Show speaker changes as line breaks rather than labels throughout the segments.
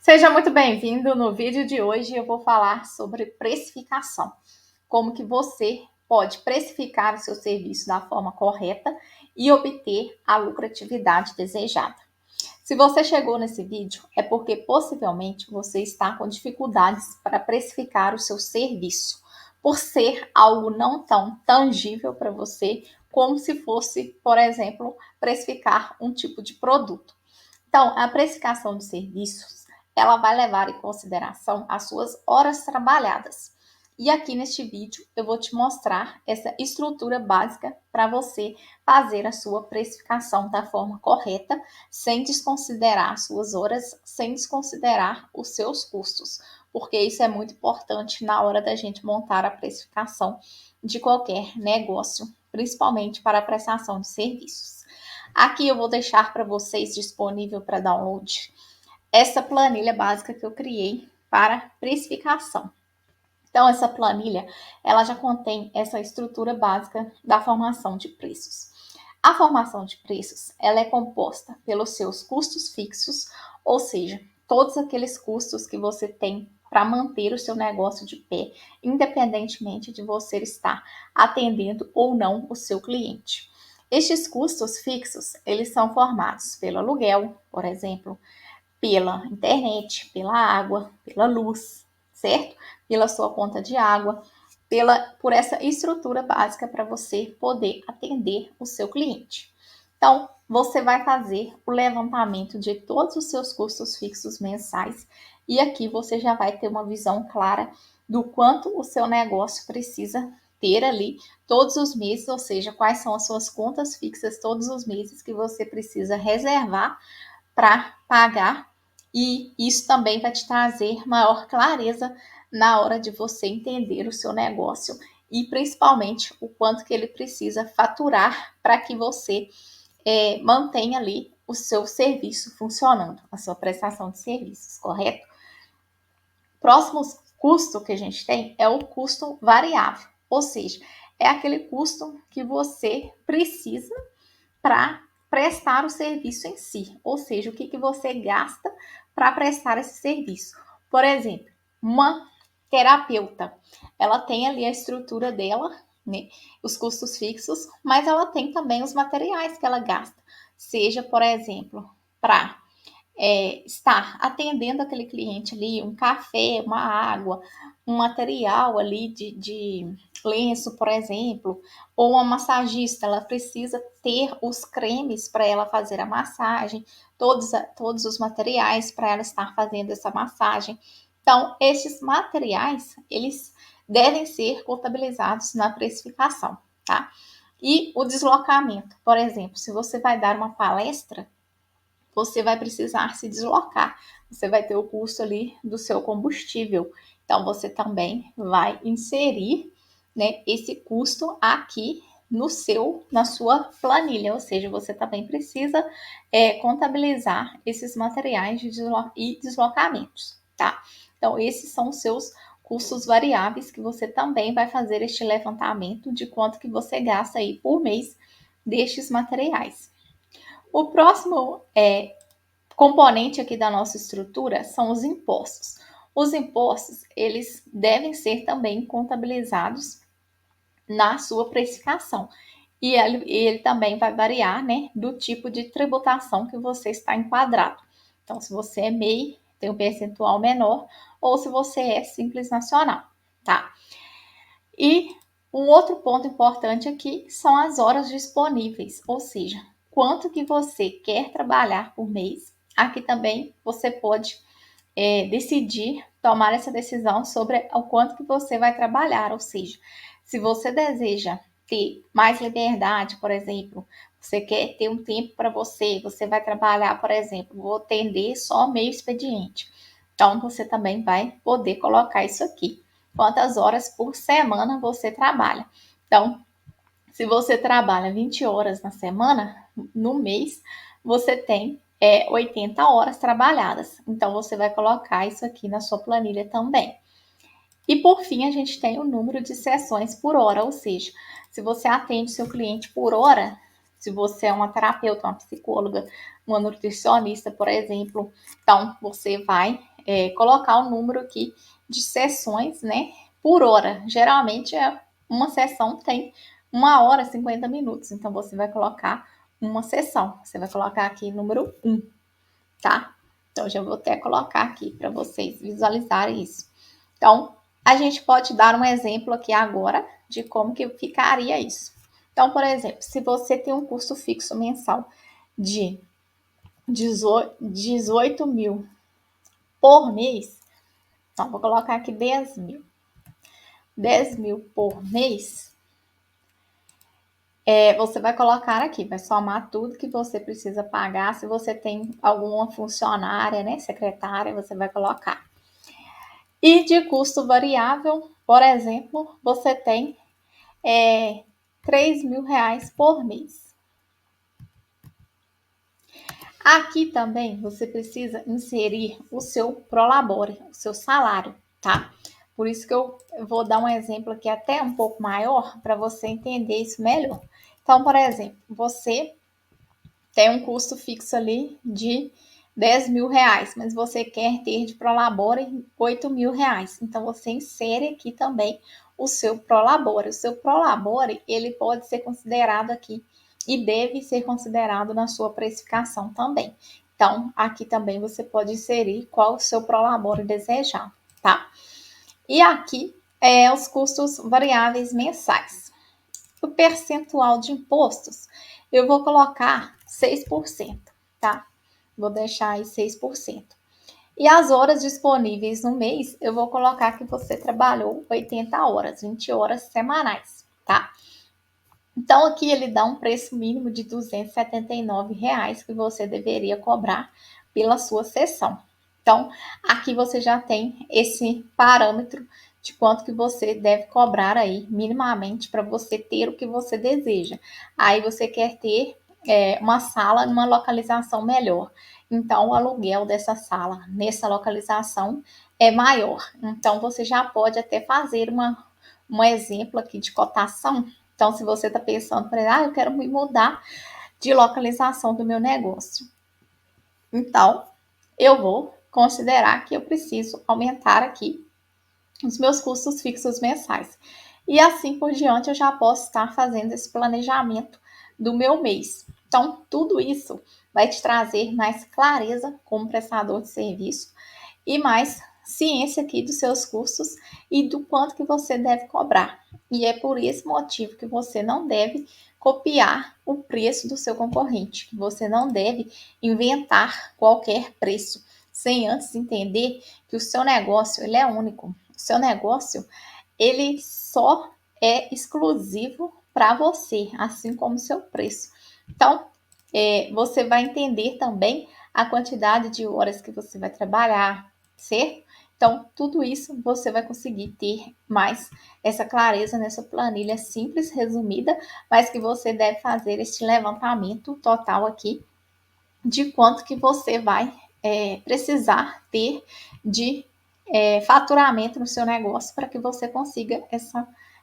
Seja muito bem-vindo. No vídeo de hoje eu vou falar sobre precificação. Como que você pode precificar o seu serviço da forma correta e obter a lucratividade desejada. Se você chegou nesse vídeo, é porque possivelmente você está com dificuldades para precificar o seu serviço, por ser algo não tão tangível para você, como se fosse, por exemplo, precificar um tipo de produto. Então, a precificação de serviços, ela vai levar em consideração as suas horas trabalhadas. E aqui neste vídeo eu vou te mostrar essa estrutura básica para você fazer a sua precificação da forma correta, sem desconsiderar as suas horas, sem desconsiderar os seus custos, porque isso é muito importante na hora da gente montar a precificação de qualquer negócio, principalmente para a prestação de serviços. Aqui eu vou deixar para vocês disponível para download essa planilha básica que eu criei para precificação. Então, essa planilha, ela já contém essa estrutura básica da formação de preços. A formação de preços, ela é composta pelos seus custos fixos, ou seja, todos aqueles custos que você tem para manter o seu negócio de pé, independentemente de você estar atendendo ou não o seu cliente. Estes custos fixos, eles são formados pelo aluguel, por exemplo, pela internet, pela água, pela luz, certo? Pela sua conta de água, por essa estrutura básica para você poder atender o seu cliente. Então, você vai fazer o levantamento de todos os seus custos fixos mensais e aqui você já vai ter uma visão clara do quanto o seu negócio precisa ter ali todos os meses, ou seja, quais são as suas contas fixas todos os meses que você precisa reservar para pagar, e isso também vai te trazer maior clareza na hora de você entender o seu negócio e principalmente o quanto que ele precisa faturar para que você mantenha ali o seu serviço funcionando, a sua prestação de serviços, correto? Próximo custo que a gente tem é o custo variável, ou seja, é aquele custo que você precisa para prestar o serviço em si, ou seja, o que você gasta para prestar esse serviço. Por exemplo, uma terapeuta, ela tem ali a estrutura dela, né, os custos fixos, mas ela tem também os materiais que ela gasta, seja, por exemplo, para estar atendendo aquele cliente ali, um café, uma água, um material ali de lenço, por exemplo, ou uma massagista, ela precisa ter os cremes para ela fazer a massagem, todos os materiais para ela estar fazendo essa massagem. Então, esses materiais, eles devem ser contabilizados na precificação, tá? E o deslocamento, por exemplo, se você vai dar uma palestra, você vai precisar se deslocar. Você vai ter o custo ali do seu combustível. Então, você também vai inserir, né, esse custo aqui na sua planilha, ou seja, você também precisa contabilizar esses materiais e deslocamentos, tá? Então, esses são os seus custos variáveis que você também vai fazer este levantamento de quanto que você gasta aí por mês destes materiais. O próximo componente aqui da nossa estrutura são os impostos. Os impostos, eles devem ser também contabilizados na sua precificação. E ele também vai variar, né, do tipo de tributação que você está enquadrado. Então, se você é MEI, tem um percentual menor, ou se você é Simples Nacional, tá? E um outro ponto importante aqui são as horas disponíveis, ou seja, quanto que você quer trabalhar por mês. Aqui também você pode decidir, tomar essa decisão sobre o quanto que você vai trabalhar, ou seja, se você deseja ter mais liberdade, por exemplo, você quer ter um tempo para você, você vai trabalhar, por exemplo, vou atender só meio expediente. Então, você também vai poder colocar isso aqui. Quantas horas por semana você trabalha. Então, se você trabalha 20 horas na semana, no mês, você tem 80 horas trabalhadas. Então, você vai colocar isso aqui na sua planilha também. E, por fim, a gente tem o número de sessões por hora, ou seja, se você atende seu cliente por hora, se você é uma terapeuta, uma psicóloga, uma nutricionista, por exemplo, então você vai colocar o número aqui de sessões, né, por hora. Geralmente uma sessão tem 1 hora e 50 minutos, então você vai colocar uma sessão. Você vai colocar aqui número 1, tá? Então, já vou até colocar aqui para vocês visualizarem isso. Então, a gente pode dar um exemplo aqui agora de como que ficaria isso. Então, por exemplo, se você tem um custo fixo mensal de 18 mil por mês, então vou colocar aqui 10 mil. 10 mil por mês, você vai colocar aqui, vai somar tudo que você precisa pagar. Se você tem alguma funcionária, né, secretária, você vai colocar. E de custo variável, por exemplo, você tem 3 mil reais por mês. Aqui também você precisa inserir o seu prolabore, o seu salário, tá? Por isso que eu vou dar um exemplo aqui até um pouco maior para você entender isso melhor. Então, por exemplo, você tem um custo fixo ali de 10 mil reais, mas você quer ter de prolabore 8 mil reais. Então, você insere aqui também o seu prolabore. O seu prolabore, ele pode ser considerado aqui e deve ser considerado na sua precificação também. Então, aqui também você pode inserir qual o seu prolabore desejado, tá? E aqui os custos variáveis mensais. O percentual de impostos, eu vou colocar 6%, tá? Vou deixar aí 6%. E as horas disponíveis no mês, eu vou colocar que você trabalhou 80 horas, 20 horas semanais, tá? Então, aqui ele dá um preço mínimo de R$ 279 reais que você deveria cobrar pela sua sessão. Então, aqui você já tem esse parâmetro de quanto que você deve cobrar aí, minimamente, para você ter o que você deseja. Aí você quer ter uma sala numa localização melhor. Então, o aluguel dessa sala nessa localização é maior. Então, você já pode até fazer um exemplo aqui de cotação. Então, se você está pensando, por exemplo, eu quero me mudar de localização do meu negócio. Então, eu vou considerar que eu preciso aumentar aqui os meus custos fixos mensais. E assim por diante, eu já posso estar fazendo esse planejamento do meu mês. Então, tudo isso vai te trazer mais clareza como prestador de serviço e mais ciência aqui dos seus custos e do quanto que você deve cobrar. E é por esse motivo que você não deve copiar o preço do seu concorrente, que você não deve inventar qualquer preço, sem antes entender que o seu negócio ele é único. O seu negócio ele só é exclusivo para você, assim como o seu preço. Então, você vai entender também a quantidade de horas que você vai trabalhar, certo? Então, tudo isso você vai conseguir ter mais essa clareza nessa planilha simples, resumida, mas que você deve fazer este levantamento total aqui de quanto que você vai precisar ter de faturamento no seu negócio para que você consiga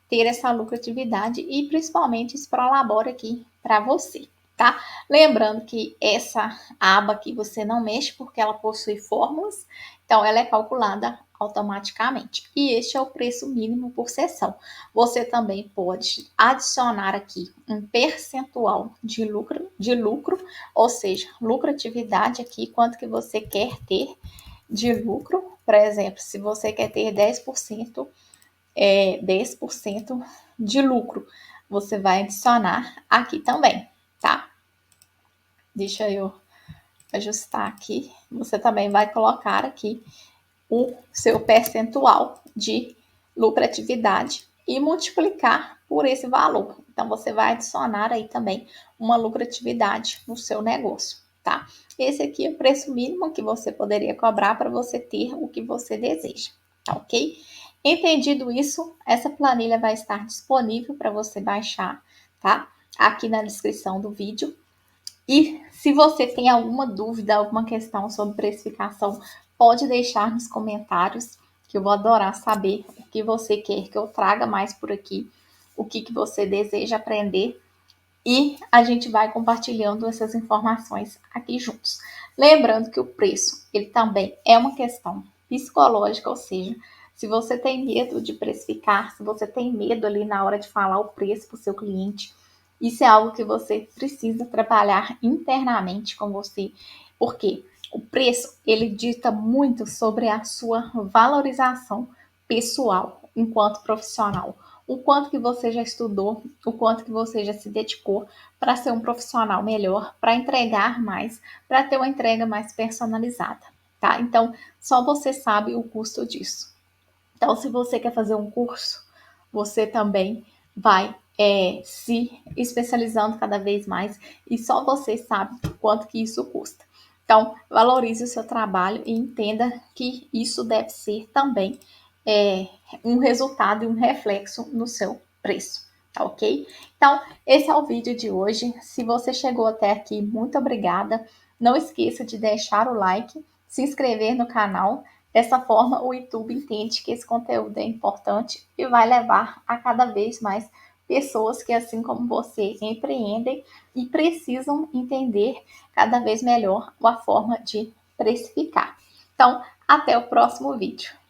ter essa lucratividade e principalmente esse prolabore aqui para você, tá? Lembrando que essa aba aqui você não mexe porque ela possui fórmulas, então ela é calculada automaticamente. E este é o preço mínimo por sessão. Você também pode adicionar aqui um percentual de lucro, ou seja, lucratividade aqui, quanto que você quer ter de lucro. Por exemplo, se você quer ter 10%, 10% de lucro, você vai adicionar aqui também, tá? Deixa eu ajustar aqui. Você também vai colocar aqui o seu percentual de lucratividade e multiplicar por esse valor. Então, você vai adicionar aí também uma lucratividade no seu negócio, tá? Esse aqui é o preço mínimo que você poderia cobrar para você ter o que você deseja, tá ok? Entendido isso, essa planilha vai estar disponível para você baixar, tá? Aqui na descrição do vídeo. E se você tem alguma dúvida, alguma questão sobre precificação, pode deixar nos comentários, que eu vou adorar saber o que você quer que eu traga mais por aqui, o que você deseja aprender, e a gente vai compartilhando essas informações aqui juntos. Lembrando que o preço, ele também é uma questão psicológica, ou seja, se você tem medo de precificar, se você tem medo ali na hora de falar o preço para o seu cliente, isso é algo que você precisa trabalhar internamente com você. Por quê? O preço, ele dita muito sobre a sua valorização pessoal enquanto profissional. O quanto que você já estudou, o quanto que você já se dedicou para ser um profissional melhor, para entregar mais, para ter uma entrega mais personalizada, tá? Então, só você sabe o custo disso. Então, se você quer fazer um curso, você também vai se especializando cada vez mais e só você sabe quanto que isso custa. Então, valorize o seu trabalho e entenda que isso deve ser também é, um resultado e um reflexo no seu preço, tá ok? Então, esse é o vídeo de hoje. Se você chegou até aqui, muito obrigada. Não esqueça de deixar o like, se inscrever no canal. Dessa forma, o YouTube entende que esse conteúdo é importante e vai levar a cada vez mais pessoas que, assim como você, empreendem e precisam entender cada vez melhor a forma de precificar. Então, até o próximo vídeo.